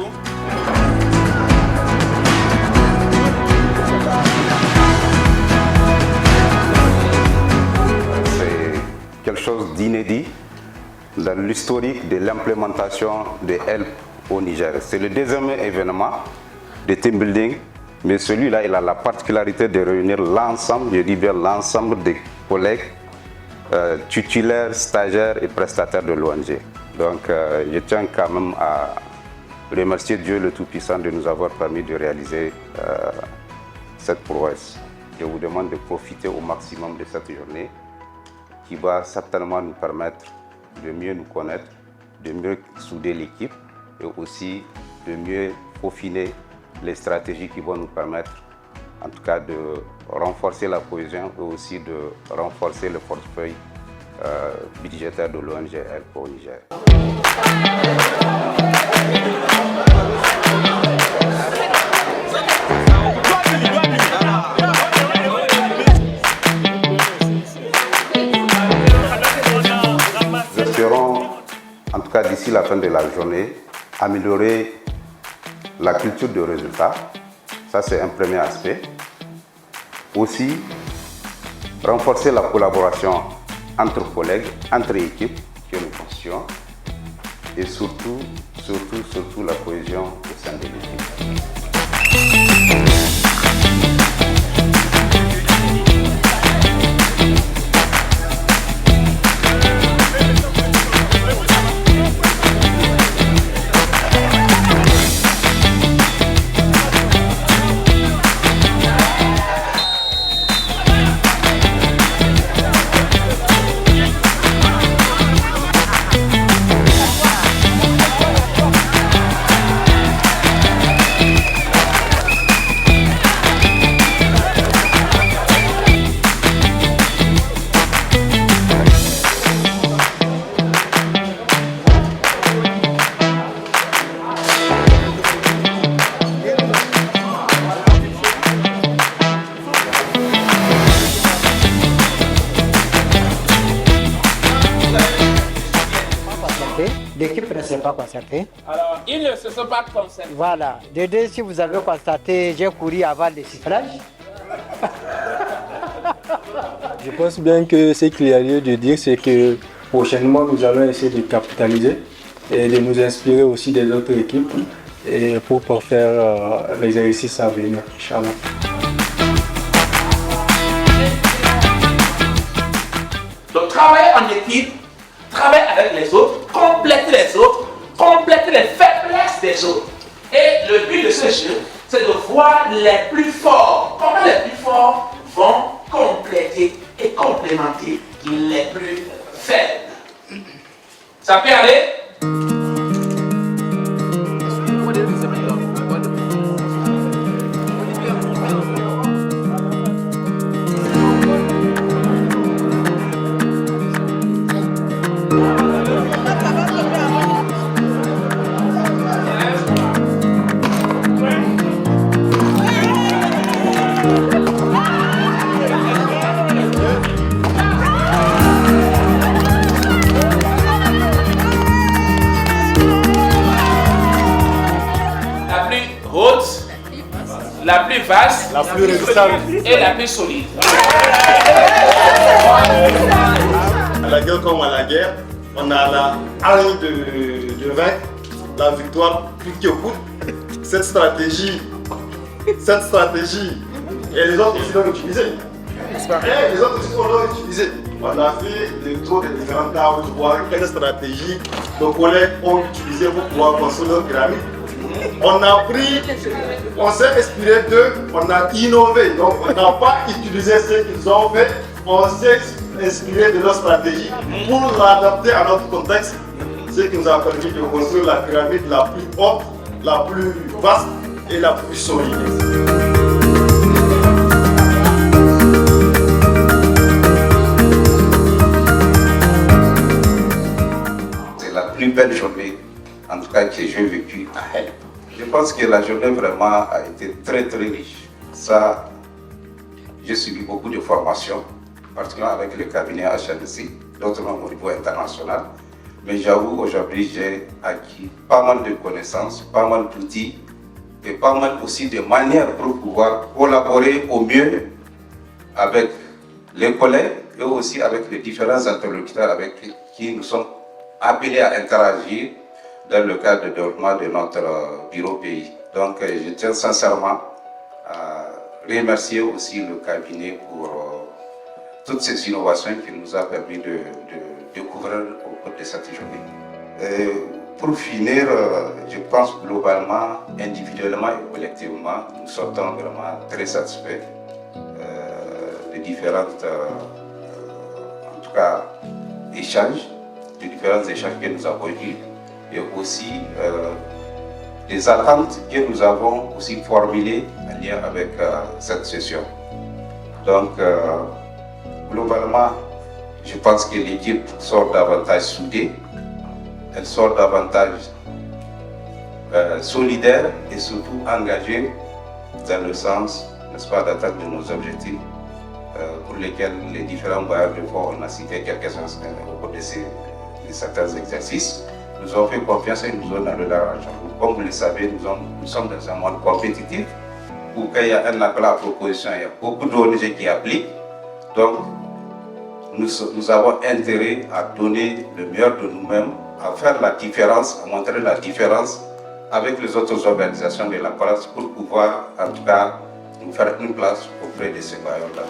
vous. C'est quelque chose d'inédit dans l'historique de l'implémentation de HELP au Niger. C'est le deuxième événement de team building, mais celui-là, il a la particularité de réunir l'ensemble, je dis bien l'ensemble des collègues titulaires, stagiaires et prestataires de l'ONG. Donc je tiens quand même à remercier Dieu le Tout-Puissant de nous avoir permis de réaliser cette prouesse. Je vous demande de profiter au maximum de cette journée qui va certainement nous permettre de mieux nous connaître, de mieux souder l'équipe et aussi de mieux peaufiner les stratégies qui vont nous permettre en tout cas de renforcer la cohésion et aussi de renforcer le portefeuille budgétaire de l'ONG HELP au Niger. Nous espérons, en tout cas d'ici la fin de la journée, améliorer la culture de résultat. Ça, c'est un premier aspect. Aussi, renforcer la collaboration entre collègues, entre équipes que nous constituons et surtout la cohésion au sein de l'équipe. L'équipe ne s'est pas concertée. Alors, ils ne se sont pas concernés. Voilà. De deux, si vous avez constaté, j'ai couru avant le sifflage. Je pense bien que ce qu'il y a lieu de dire, c'est que prochainement, nous allons essayer de capitaliser et de nous inspirer aussi des autres équipes et pour faire les exercices à venir, Inch'Allah. Donc, travailler en équipe, travailler avec les autres, compléter les autres, compléter les faiblesses des autres. Et le but de ce jeu, c'est de voir les plus forts. Comment les plus forts vont compléter et complémenter les plus faibles. Ça peut aller? La plus vaste, la plus résistante et la plus solide. À la guerre comme à la guerre, on a la hargne de vaincre, la victoire plus qu'au bout. Cette stratégie, et les autres aussi l'ont utilisée. Et les autres aussi l'ont utilisée. On a fait le tour des différents cas pour voir quelle stratégie nos collègues ont utilisé pour pouvoir construire leur pyramide. On a pris, on s'est inspiré d'eux, on a innové, donc on n'a pas utilisé ce qu'ils ont fait, on s'est inspiré de leur stratégie pour l'adapter à notre contexte, ce qui nous a permis de construire la pyramide la plus haute, la plus vaste et la plus solide. C'est la plus belle journée, en tout cas que j'ai vécue à HELP. Je pense que la journée vraiment a été très riche. Ça, j'ai suivi beaucoup de formations, particulièrement avec le cabinet HNC, d'autres même au niveau international. mais j'avoue aujourd'hui j'ai acquis pas mal de connaissances, pas mal d'outils et pas mal aussi de manières pour pouvoir collaborer au mieux avec les collègues et aussi avec les différents interlocuteurs avec qui nous sommes appelés à interagir dans le cadre de développement de notre bureau pays. Donc je tiens sincèrement à remercier aussi le cabinet pour toutes ces innovations qui nous a permis de découvrir au cours de cette journée. Et pour finir, je pense globalement, individuellement et collectivement, nous sortons vraiment très satisfaits des différentes, en tout cas, échanges, des différents échanges que nous avons eus et aussi des attentes que nous avons aussi formulées en lien avec cette session. Donc, globalement, je pense que l'équipe sort davantage soudée, elle sort davantage solidaire et surtout engagée dans le sens, n'est-ce pas, d'atteindre nos objectifs pour lesquels les différents bailleurs de fonds, on a cité quelques-uns au cours de certains exercices, nous ont fait confiance et nous ont donné leur argent. Comme vous le savez, nous sommes dans un monde compétitif où quand il y a un appel à proposition, il y a beaucoup d'ONG qui appliquent. Donc, nous avons intérêt à donner le meilleur de nous-mêmes, à faire la différence, à montrer la différence avec les autres organisations de la place pour pouvoir, en tout cas, nous faire une place auprès de ces bailleurs-là.